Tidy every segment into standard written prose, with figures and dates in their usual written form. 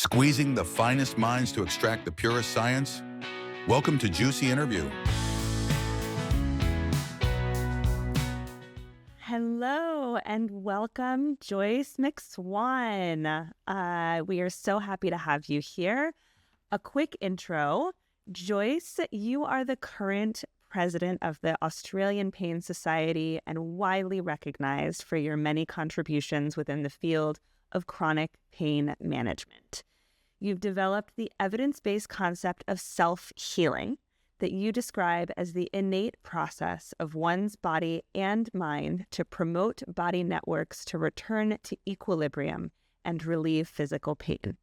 Squeezing the finest minds to extract the purest science? Welcome to Juisci Interview. Hello and welcome, Joyce McSwan. We are so happy to have you here. A quick intro. Joyce, you are the current president of the Australian Pain Society and widely recognized for your many contributions within the field of chronic pain management. You've developed the evidence-based concept of self-healing that you describe as the innate process of one's body and mind to promote body networks to return to equilibrium and relieve physical pain.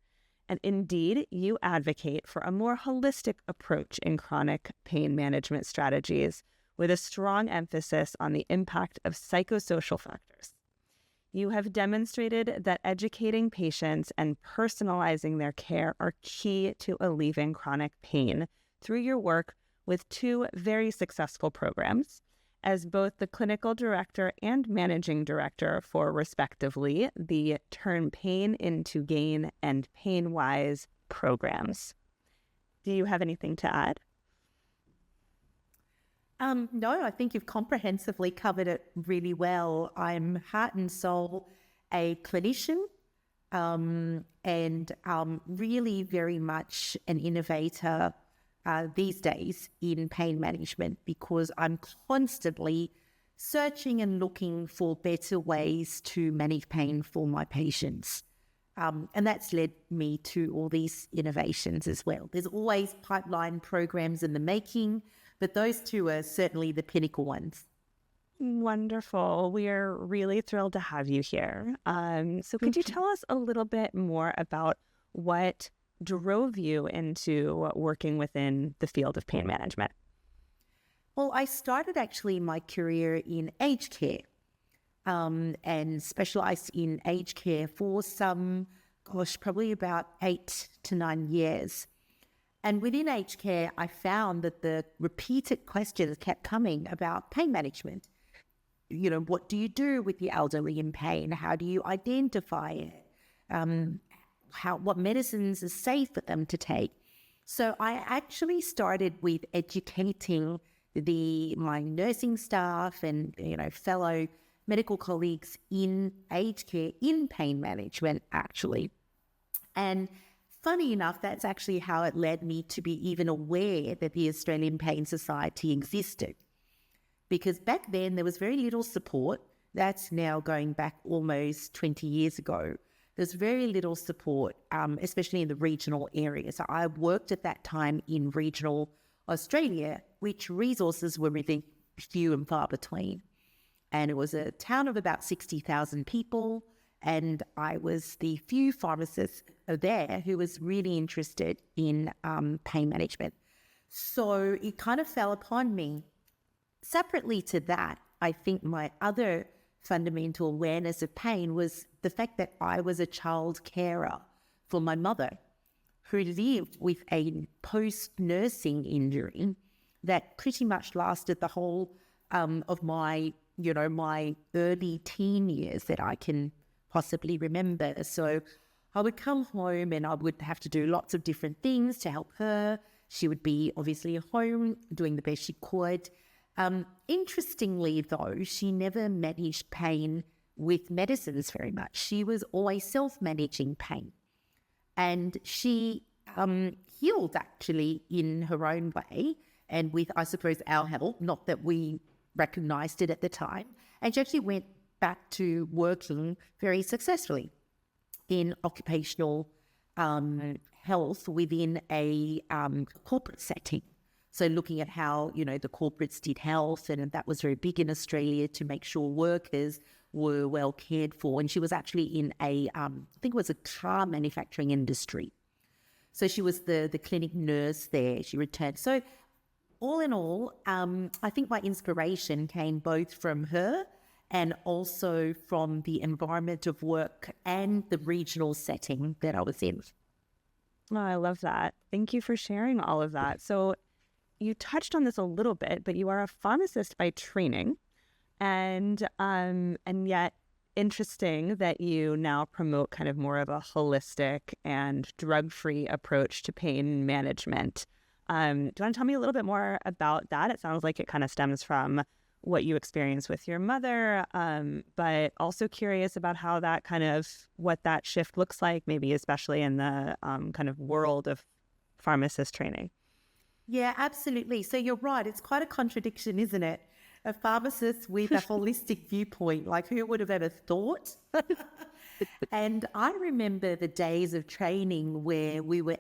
And indeed, you advocate for a more holistic approach in chronic pain management strategies with a strong emphasis on the impact of psychosocial factors. You have demonstrated that educating patients and personalizing their care are key to alleviating chronic pain through your work with two very successful programs as both the clinical director and managing director for, respectively, the Turn Pain into Gain and PainWise programs. Do you have anything to add? No, I think you've comprehensively covered it really well. I'm heart and soul a clinician and really very much an innovator these days in pain management because I'm constantly searching and looking for better ways to manage pain for my patients. And that's led me to all these innovations as well. There's always pipeline programs in the making, but those two are certainly the pinnacle ones. Wonderful. We are really thrilled to have you here. So could you tell us a little bit more about what drove you into working within the field of pain management? Well, I started actually my career in aged care and specialized in aged care for probably about 8 to 9 years. And within aged care, I found that the repeated questions kept coming about pain management. You know, what do you do with the elderly in pain? How do you identify it? What medicines are safe for them to take? So I actually started with educating my nursing staff and fellow medical colleagues in aged care in pain management, actually. And funny enough, that's actually how it led me to be even aware that the Australian Pain Society existed. Because back then there was very little support. That's now going back almost 20 years ago. There's very little support, especially in the regional areas. So I worked at that time in regional Australia, which resources were really few and far between. And it was a town of about 60,000 people. And I was the few pharmacists there who was really interested in pain management. So it kind of fell upon me. Separately to that, I think my other fundamental awareness of pain was the fact that I was a child carer for my mother who lived with a post-nursing injury that pretty much lasted the whole of my early teen years that I can possibly remember. So I would come home and I would have to do lots of different things to help her. She would be obviously at home doing the best she could. Interestingly, though, she never managed pain with medicines very much. She was always self-managing pain. And she healed actually in her own way and with, I suppose, our help, not that we recognized it at the time. And she actually went back to working very successfully in occupational health within a corporate setting. So looking at how, the corporates did health, and that was very big in Australia to make sure workers were well cared for. And she was actually in I think it was a car manufacturing industry. So she was the clinic nurse there. She returned. So all in all, I think my inspiration came both from her and also from the environment of work and the regional setting that I was in. Oh, I love that. Thank you for sharing all of that. So you touched on this a little bit, but you are a pharmacist by training, and yet interesting that you now promote kind of more of a holistic and drug-free approach to pain management. Do you want to tell me a little bit more about that? It sounds like it kind of stems from what you experienced with your mother, but also curious about how that what that shift looks like, maybe especially in the kind of world of pharmacist training. Yeah, absolutely. So you're right. It's quite a contradiction, isn't it? A pharmacist with a holistic viewpoint, like who would have ever thought? And I remember the days of training where we were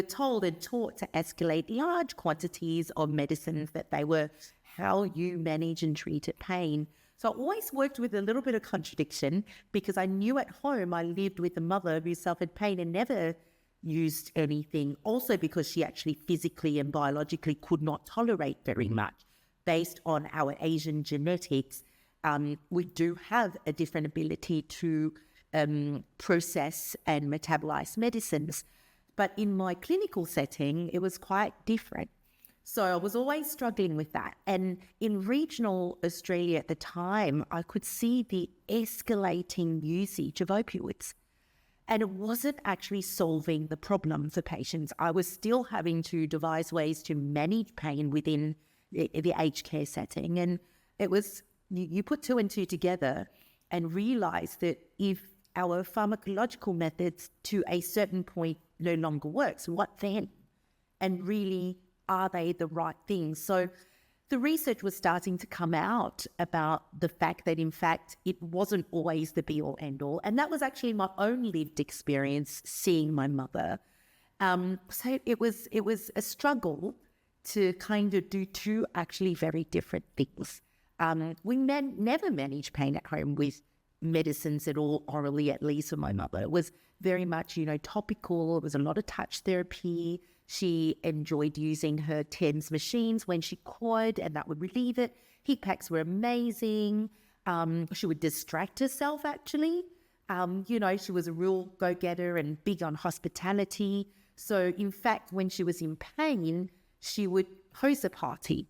told and taught to escalate large quantities of medicines that they were how you manage and treat pain. So I always worked with a little bit of contradiction because I knew at home I lived with a mother who suffered pain and never used anything. Also because she actually physically and biologically could not tolerate very much. Based on our Asian genetics, we do have a different ability to process and metabolize medicines. But in my clinical setting, it was quite different. So I was always struggling with that. And in regional Australia at the time, I could see the escalating usage of opioids. And it wasn't actually solving the problem for patients. I was still having to devise ways to manage pain within the aged care setting. And it was, you put two and two together and realize that if our pharmacological methods to a certain point no longer works, what then? And really, are they the right things? So the research was starting to come out about the fact that, in fact, it wasn't always the be-all, end-all. And that was actually my own lived experience seeing my mother. So it was a struggle to kind of do two actually very different things. We never managed pain at home with medicines at all, orally at least for my mother. It was very much, topical. It was a lot of touch therapy. She enjoyed using her TENS machines when she could, and that would relieve it. Heat packs were amazing. She would distract herself, actually. She was a real go-getter and big on hospitality. So, in fact, when she was in pain, she would host a party.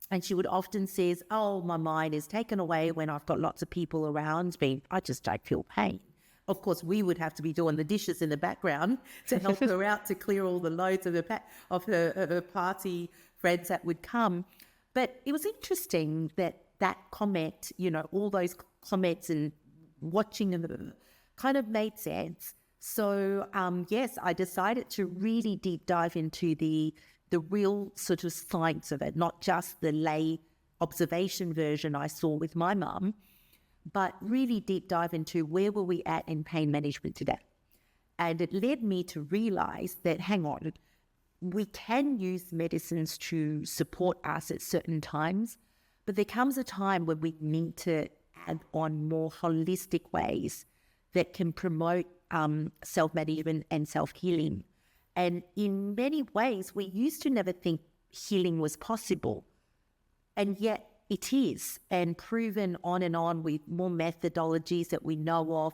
And she would often say, oh, my mind is taken away when I've got lots of people around me. I just don't feel pain. Of course, we would have to be doing the dishes in the background to help her out to clear all the loads of her party friends that would come. But it was interesting that comment, all those comments and watching them kind of made sense. So, yes, I decided to really deep dive into the real sort of science of it, not just the lay observation version I saw with my mum, but really deep dive into where were we at in pain management today. And it led me to realize that, hang on, we can use medicines to support us at certain times, but there comes a time when we need to add on more holistic ways that can promote self-management and self-healing. And in many ways, we used to never think healing was possible. And yet it is, and proven on and on with more methodologies that we know of,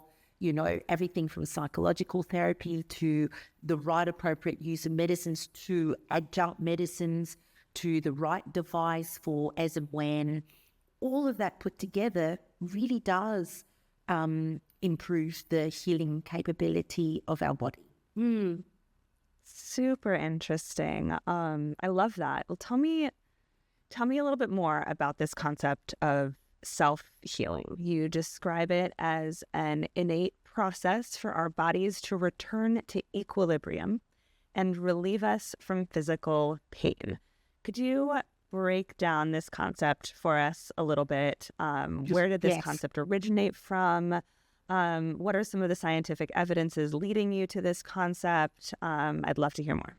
everything from psychological therapy to the right appropriate use of medicines to adjunct medicines to the right device for as and when. All of that put together really does improve the healing capability of our body. Super interesting. I love that. Well, tell me a little bit more about this concept of self-healing. You describe it as an innate process for our bodies to return to equilibrium and relieve us from physical pain. Could you break down this concept for us a little bit? Where did this concept originate from? What are some of the scientific evidences leading you to this concept? I'd love to hear more.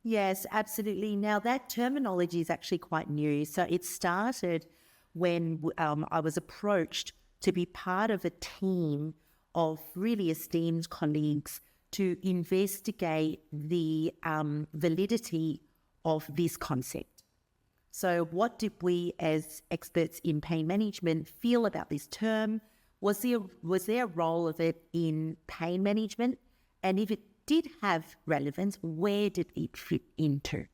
Yes, absolutely. Now, that terminology is actually quite new. So it started when I was approached to be part of a team of really esteemed colleagues to investigate the validity of this concept. So what did we as experts in pain management feel about this term? Was there a role of it in pain management? And if it did have relevance, where did it fit into?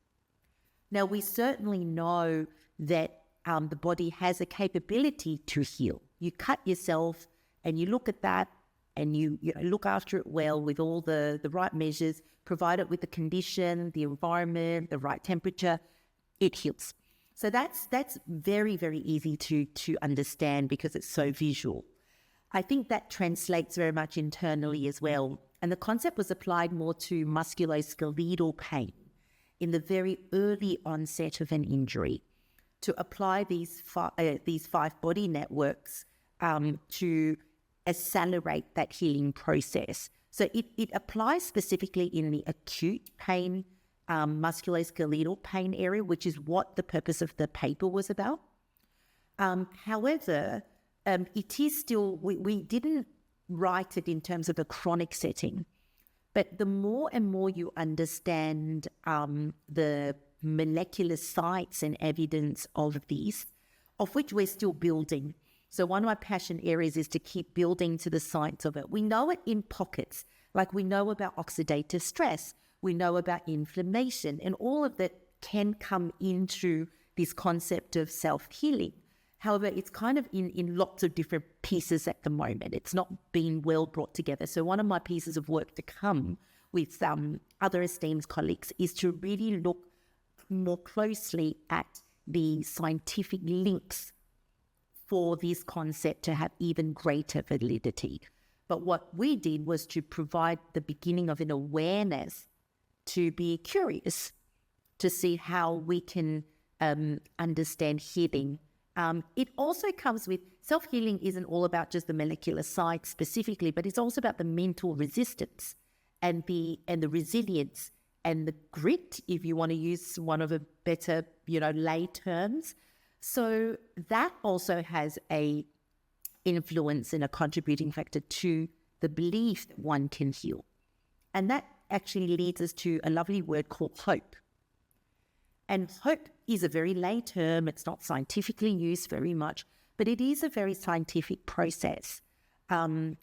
Now, we certainly know that the body has a capability to heal. you cut yourself and you look at that and you look after it well with all the right measures, provide it with the condition, the environment, the right temperature, it heals. So that's very, very easy to understand because it's so visual. I think that translates very much internally as well. And the concept was applied more to musculoskeletal pain in the very early onset of an injury, to apply these five body networks to accelerate that healing process. So it applies specifically in the acute pain, musculoskeletal pain area, which is what the purpose of the paper was about. However, it is still, we didn't write it in terms of a chronic setting, but the more and more you understand the molecular sites and evidence of these, of which we're still building. So one of my passion areas is to keep building to the science of it. We know it in pockets, like we know about oxidative stress, we know about inflammation, and all of that can come into this concept of self-healing. However, it's kind of in lots of different pieces at the moment. It's not been well brought together. So one of my pieces of work to come with other esteemed colleagues is to really look more closely at the scientific links for this concept to have even greater validity. But what we did was to provide the beginning of an awareness to be curious, to see how we can understand healing. It also comes with self-healing isn't all about just the molecular side specifically, but it's also about the mental resistance and the resilience and the grit, if you want to use one of the better, lay terms. So that also has a influence and a contributing factor to the belief that one can heal. And that actually leads us to a lovely word called hope. And hope is a very lay term. It's not scientifically used very much, but it is a very scientific process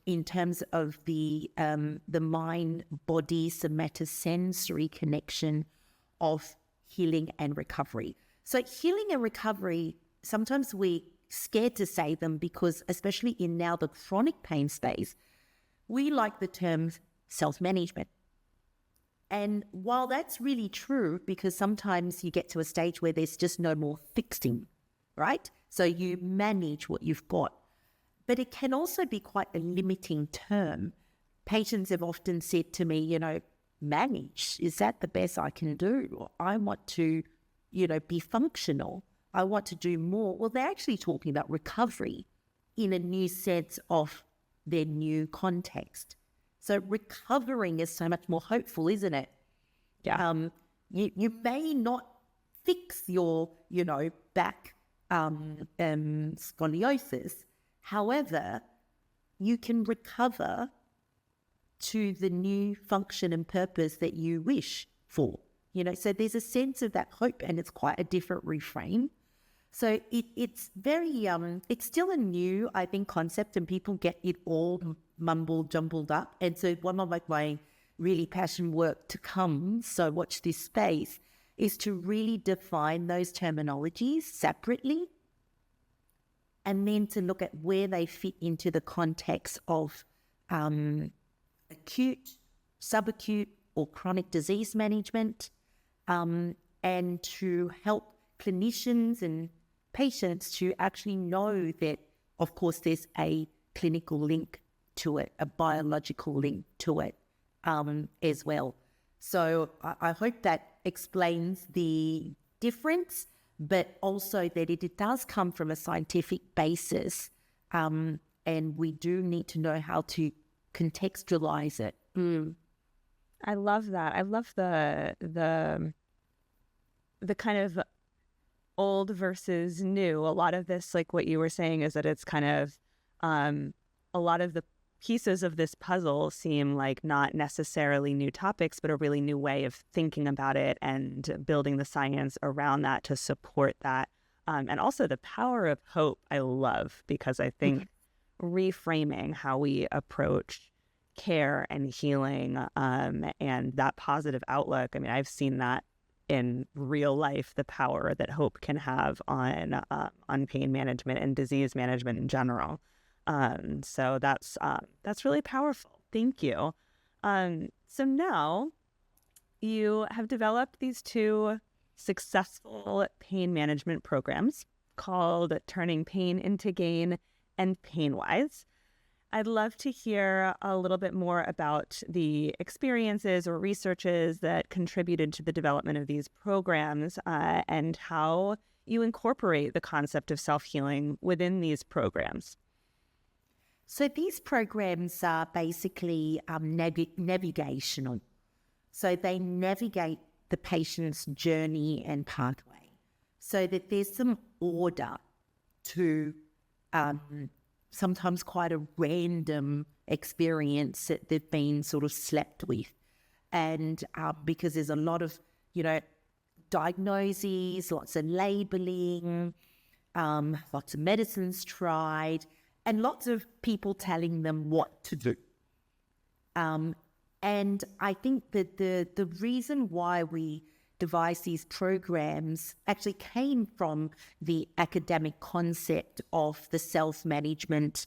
in terms of the mind-body somatosensory connection of healing and recovery. So healing and recovery, sometimes we're scared to say them because, especially in now the chronic pain space, we like the term self-management. And while that's really true, because sometimes you get to a stage where there's just no more fixing, right? So you manage what you've got. But it can also be quite a limiting term. Patients have often said to me, manage, is that the best I can do? Or I want to, be functional. I want to do more. Well, they're actually talking about recovery in a new sense of their new context. So recovering is so much more hopeful, isn't it? Yeah. You may not fix your, back scoliosis. However, you can recover to the new function and purpose that you wish for. So there's a sense of that hope, and it's quite a different reframe. So it's very, it's still a new, I think, concept, and people get it all jumbled up. And so one of my really passion work to come, so watch this space, is to really define those terminologies separately, and then to look at where they fit into the context of acute, subacute, or chronic disease management, and to help clinicians and patients to actually know that, of course, there's a clinical link to it, a biological link to it as well. So I hope that explains the difference, but also that it does come from a scientific basis, and we do need to know how to contextualize it. I love that. I love the kind of old versus new. A lot of this, like what you were saying, is that it's kind of a lot of the pieces of this puzzle seem like not necessarily new topics, but a really new way of thinking about it and building the science around that to support that. And also the power of hope, I love, because I think reframing how we approach care and healing and that positive outlook. I mean, I've seen that in real life the power that hope can have on pain management and disease management in general. So that's really powerful. Thank you. So now you have developed these two successful pain management programs called Turning Pain into Gain and PainWise. I'd love to hear a little bit more about the experiences or researches that contributed to the development of these programs and how you incorporate the concept of self-healing within these programs. So these programs are basically navigational. So they navigate the patient's journey and pathway so that there's some order to sometimes quite a random experience that they've been sort of slapped with. And because there's a lot of, diagnoses, lots of labeling, lots of medicines tried, and lots of people telling them what to do. And I think that the reason why we devised these programs actually came from the academic concept of the self-management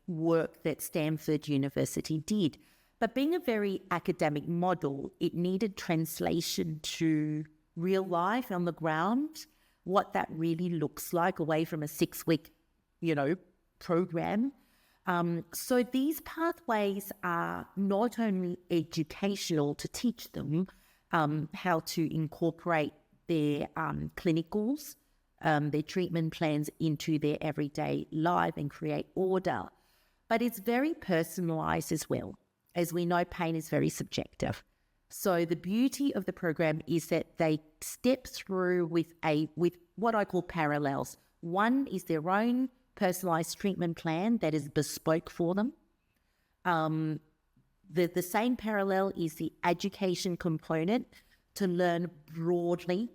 work that Stanford University did. But being a very academic model, it needed translation to real life on the ground, what that really looks like away from a 6-week, program. So these pathways are not only educational to teach them how to incorporate their clinicals, their treatment plans into their everyday life and create order, but it's very personalized as well. As we know, pain is very subjective. So the beauty of the program is that they step through with what I call parallels. One is their own personalized treatment plan that is bespoke for them. The same parallel is the education component to learn broadly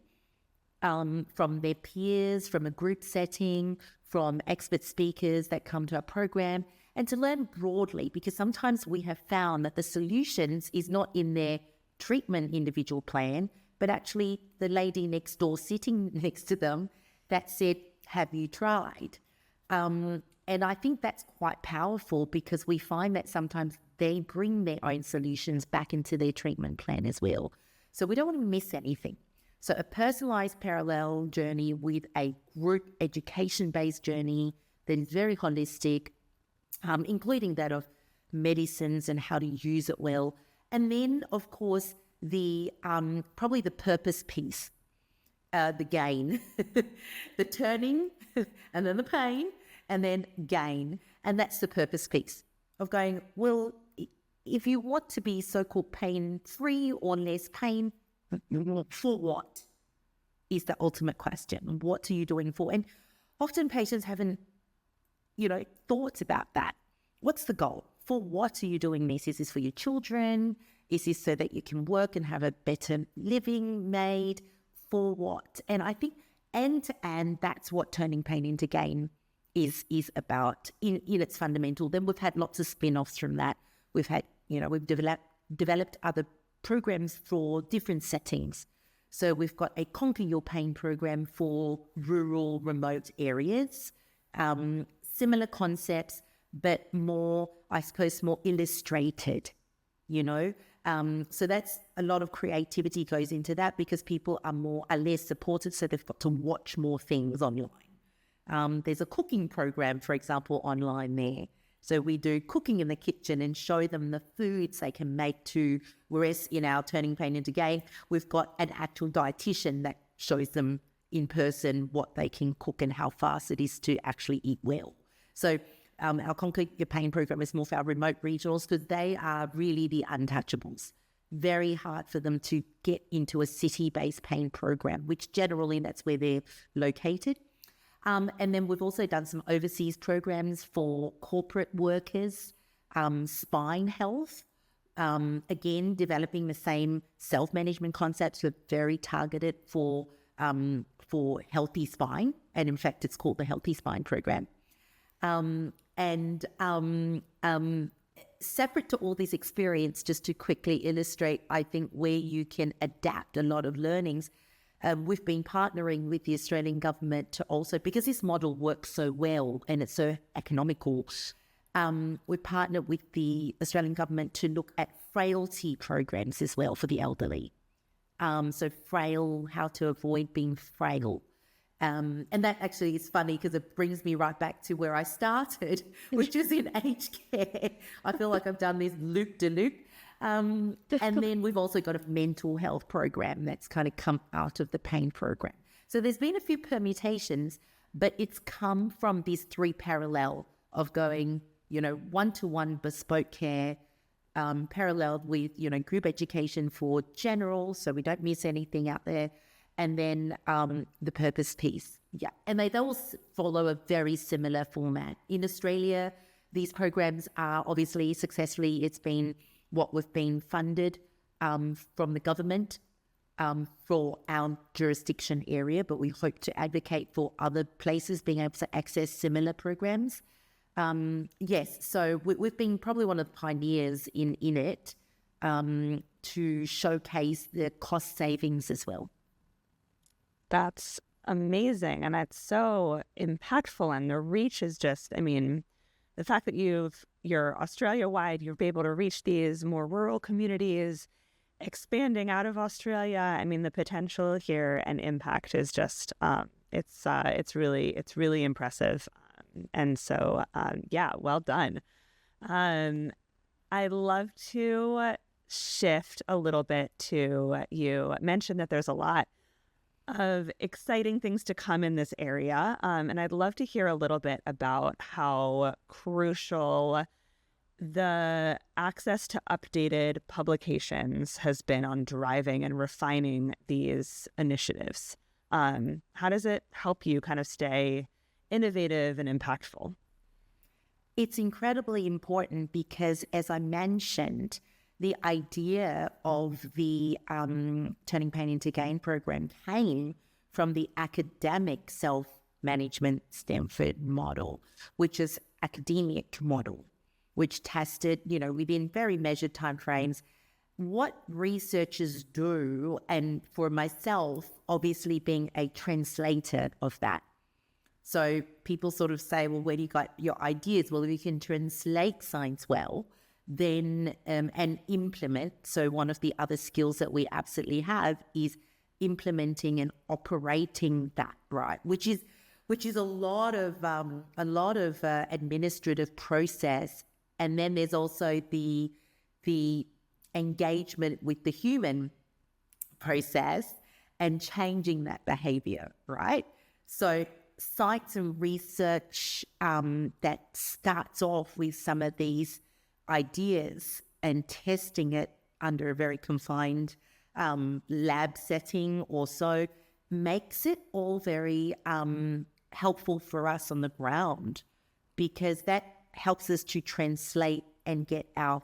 from their peers, from a group setting, from expert speakers that come to our program, and to learn broadly, because sometimes we have found that the solutions is not in their treatment individual plan, but actually the lady next door sitting next to them that said, "Have you tried?" And I think that's quite powerful because we find that sometimes they bring their own solutions back into their treatment plan as well. So we don't want to miss anything. So a personalized parallel journey with a group education-based journey that is very holistic, including that of medicines and how to use it well. And then, of course, the probably the purpose piece, the gain, the turning, and then the pain, and then gain. And that's the purpose piece of going, well, if you want to be so-called pain-free or less pain, for what is the ultimate question? What are you doing for? And often patients haven't, thoughts about that. What's the goal? For what are you doing this? Is this for your children? Is this so that you can work and have a better living made? For what? And I think end to end, that's what turning pain into gain is about in its fundamental. Then we've had lots of spin-offs from that. We've had, we've developed other programs for different settings. So we've got a Conquer Your Pain program for rural, remote areas. Similar concepts, but more, I suppose, more illustrated, So that's a lot of creativity goes into that because people are less supported, so they've got to watch more things online. There's a cooking program, for example, online there. So we do cooking in the kitchen and show them the foods they can make to, whereas in our Turning Pain into Gain, we've got an actual dietitian that shows them in person what they can cook and how fast it is to actually eat well. So our Conquer Your Pain program is more for our remote regionals because they are really the untouchables. Very hard for them to get into a city-based pain program, which generally that's where they're located. And then we've also done some overseas programs for corporate workers, spine health, again, developing the same self-management concepts but very targeted for healthy spine. And in fact, it's called the Healthy Spine program. And separate to all this experience, just to quickly illustrate, I think, where you can adapt a lot of learnings, we've been partnering with the Australian government to also, because this model works so well and it's so economical, we partnered with the Australian government to look at frailty programs as well for the elderly. So frail, how to avoid being frail. And that actually is funny because it brings me right back to where I started, which is in aged care. I feel like I've done this loop-de-loop. And then we've also got a mental health program that's kind of come out of the pain program. So there's been a few permutations, but it's come from these three parallel of going, one-to-one bespoke care, paralleled with, group education for general, so we don't miss anything out there. And then the purpose piece. Yeah. And they all follow a very similar format. In Australia, these programs are obviously successfully, it's been what we've been funded from the government for our jurisdiction area, but we hope to advocate for other places being able to access similar programs. Yes, so we've been probably one of the pioneers in innate to showcase the cost savings as well. That's amazing. And that's so impactful. And the reach is just, the fact that you're Australia-wide, you've been able to reach these more rural communities, expanding out of Australia. The potential here and impact is just, it's really impressive. And so, well done. I'd love to shift a little bit to, you mentioned that there's a lot of exciting things to come in this area. And I'd love to hear a little bit about how crucial the access to updated publications has been on driving and refining these initiatives. How does it help you kind of stay innovative and impactful? It's incredibly important because, as I mentioned, the idea of the Turning Pain into Gain program came from the academic self-management Stanford model, which is academic model, which tested, within very measured timeframes, what researchers do. And for myself, obviously being a translator of that. So people sort of say, well, where do you got your ideas? Well, if you can translate science well, then and implement. So one of the other skills that we absolutely have is implementing and operating that, right? Which is a lot of administrative process, and then there's also the engagement with the human process and changing that behavior, right? So science and research that starts off with some of these ideas and testing it under a very confined lab setting also makes it all very helpful for us on the ground, because that helps us to translate and get our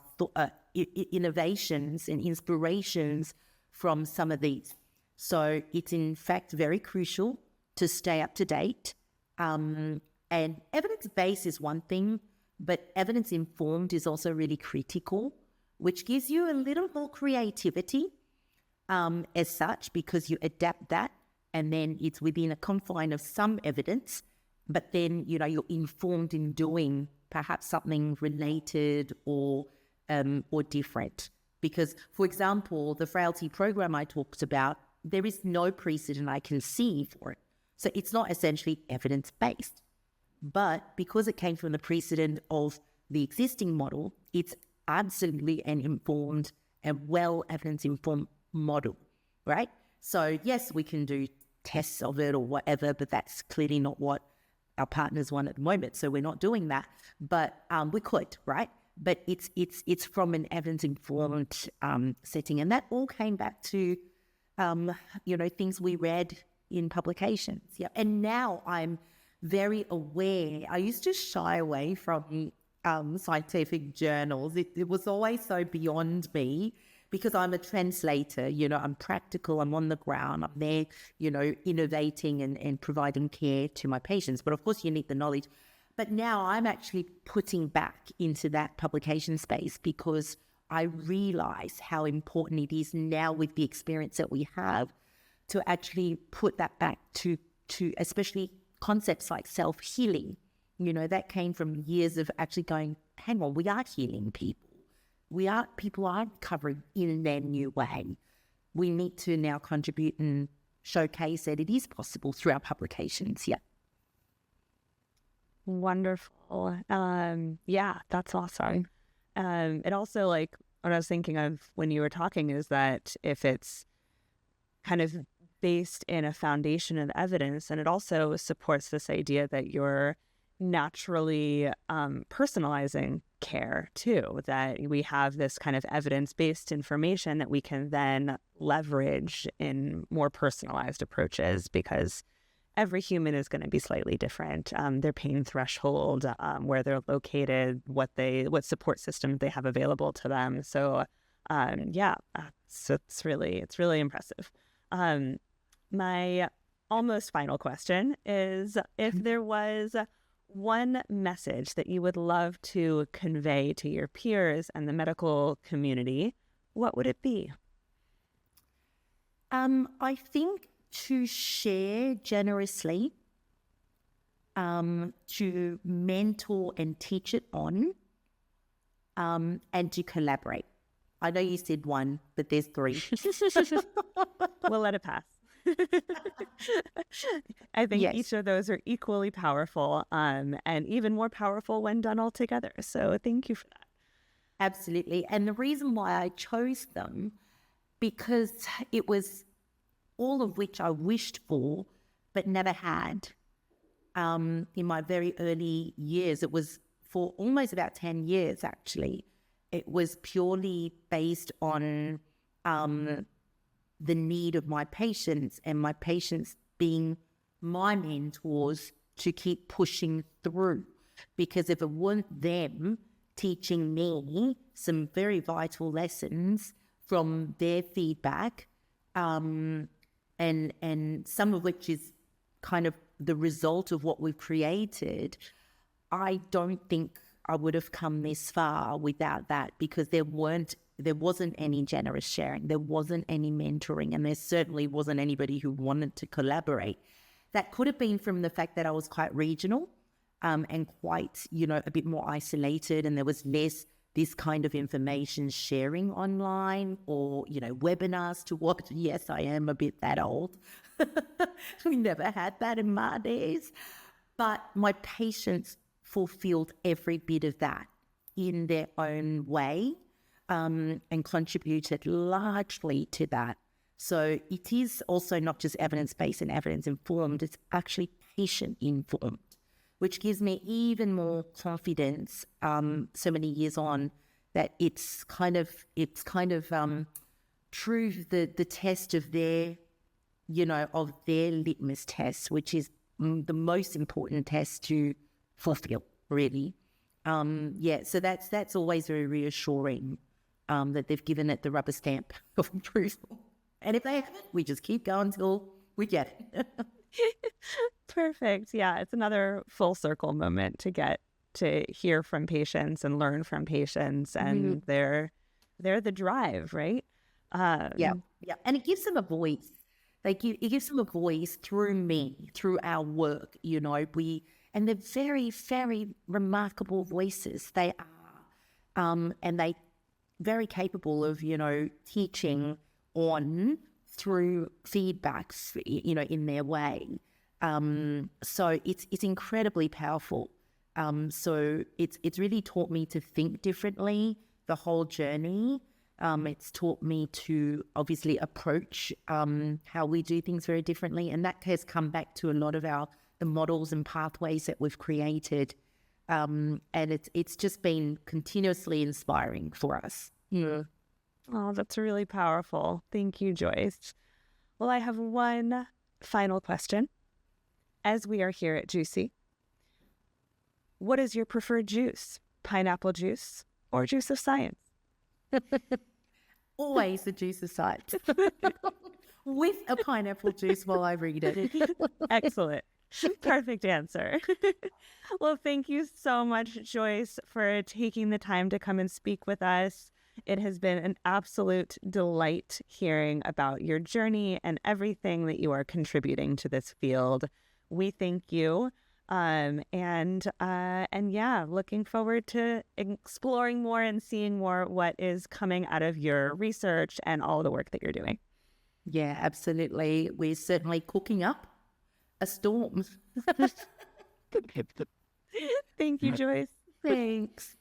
innovations and inspirations from some of these. So it's in fact very crucial to stay up to date. And evidence-based is one thing, but evidence-informed is also really critical, which gives you a little more creativity as such, because you adapt that, and then it's within a confine of some evidence, but then, you're informed in doing perhaps something related or different. Because, for example, the frailty program I talked about, there is no precedent I can see for it. So it's not essentially evidence-based. But because it came from the precedent of the existing model, it's absolutely an informed and well evidence-informed model, right? So yes, we can do tests of it or whatever, but that's clearly not what our partners want at the moment. So we're not doing that, but we could, right? But it's from an evidence-informed setting, and that all came back to things we read in publications. Yeah, and now I'm very aware. I used to shy away from scientific journals. It was always so beyond me, because I'm a translator. I'm practical, I'm on the ground, I'm there, innovating and providing care to my patients. But of course you need the knowledge. But now I'm actually putting back into that publication space because I realize how important it is now with the experience that we have to actually put that back to especially concepts like self-healing. That came from years of actually going, hang on, we are healing people. People are recovering in their new way. We need to now contribute and showcase that it is possible through our publications. Yeah. Wonderful. Yeah, that's awesome. It also, like, what I was thinking of when you were talking is that if it's kind of based in a foundation of evidence, and it also supports this idea that you're naturally personalizing care too, that we have this kind of evidence-based information that we can then leverage in more personalized approaches, because every human is going to be slightly different. Their pain threshold, where they're located, what support systems they have available to them. So so it's really impressive. My almost final question is, if there was one message that you would love to convey to your peers and the medical community, what would it be? I think to share generously, to mentor and teach it on, and to collaborate. I know you said one, but there's three. We'll let it pass. I think each of those are equally powerful, and even more powerful when done all together. So thank you for that. Absolutely. And the reason why I chose them, because it was all of which I wished for, but never had. In my very early years, it was for almost about 10 years, actually. It was purely based on the need of my patients, and my patients being my mentors to keep pushing through. Because if it weren't them teaching me some very vital lessons from their feedback, and some of which is kind of the result of what we've created, I don't think I would have come this far without that, because there wasn't any generous sharing, there wasn't any mentoring, and there certainly wasn't anybody who wanted to collaborate. That could have been from the fact that I was quite regional, and quite, a bit more isolated, and there was less this kind of information sharing online or, webinars to watch. Yes, I am a bit that old. We never had that in my days. But my patients fulfilled every bit of that in their own way, and contributed largely to that. So it is also not just evidence-based and evidence-informed, it's actually patient-informed, which gives me even more confidence so many years on that it's kind of true the test of their, of their litmus test, which is the most important test to fulfill, really. So that's always very reassuring, that they've given it the rubber stamp of approval. And if they haven't, we just keep going till we get it. Perfect. Yeah, it's another full circle moment to get to hear from patients and learn from patients, and they're the drive, right? Yeah. And it gives them a voice. It gives them a voice through me, through our work. And they're very, very remarkable voices. They are, and they very capable of, teaching on through feedbacks, in their way. So it's incredibly powerful. So it's really taught me to think differently the whole journey. It's taught me to obviously approach how we do things very differently, and that has come back to a lot of the models and pathways that we've created. And it's just been continuously inspiring for us. Yeah. Oh, that's really powerful. Thank you, Joyce. Well, I have one final question. As we are here at Juisci, what is your preferred juice? Pineapple juice or juice of science? Always the juice of science. With a pineapple juice while I read it. Excellent. Perfect answer. Well, thank you so much, Joyce, for taking the time to come and speak with us. It has been an absolute delight hearing about your journey and everything that you are contributing to this field. We thank you. And yeah, looking forward to exploring more and seeing more what is coming out of your research and all the work that you're doing. Yeah, absolutely. We're certainly cooking up a storm. Thank you, Joyce. Thanks.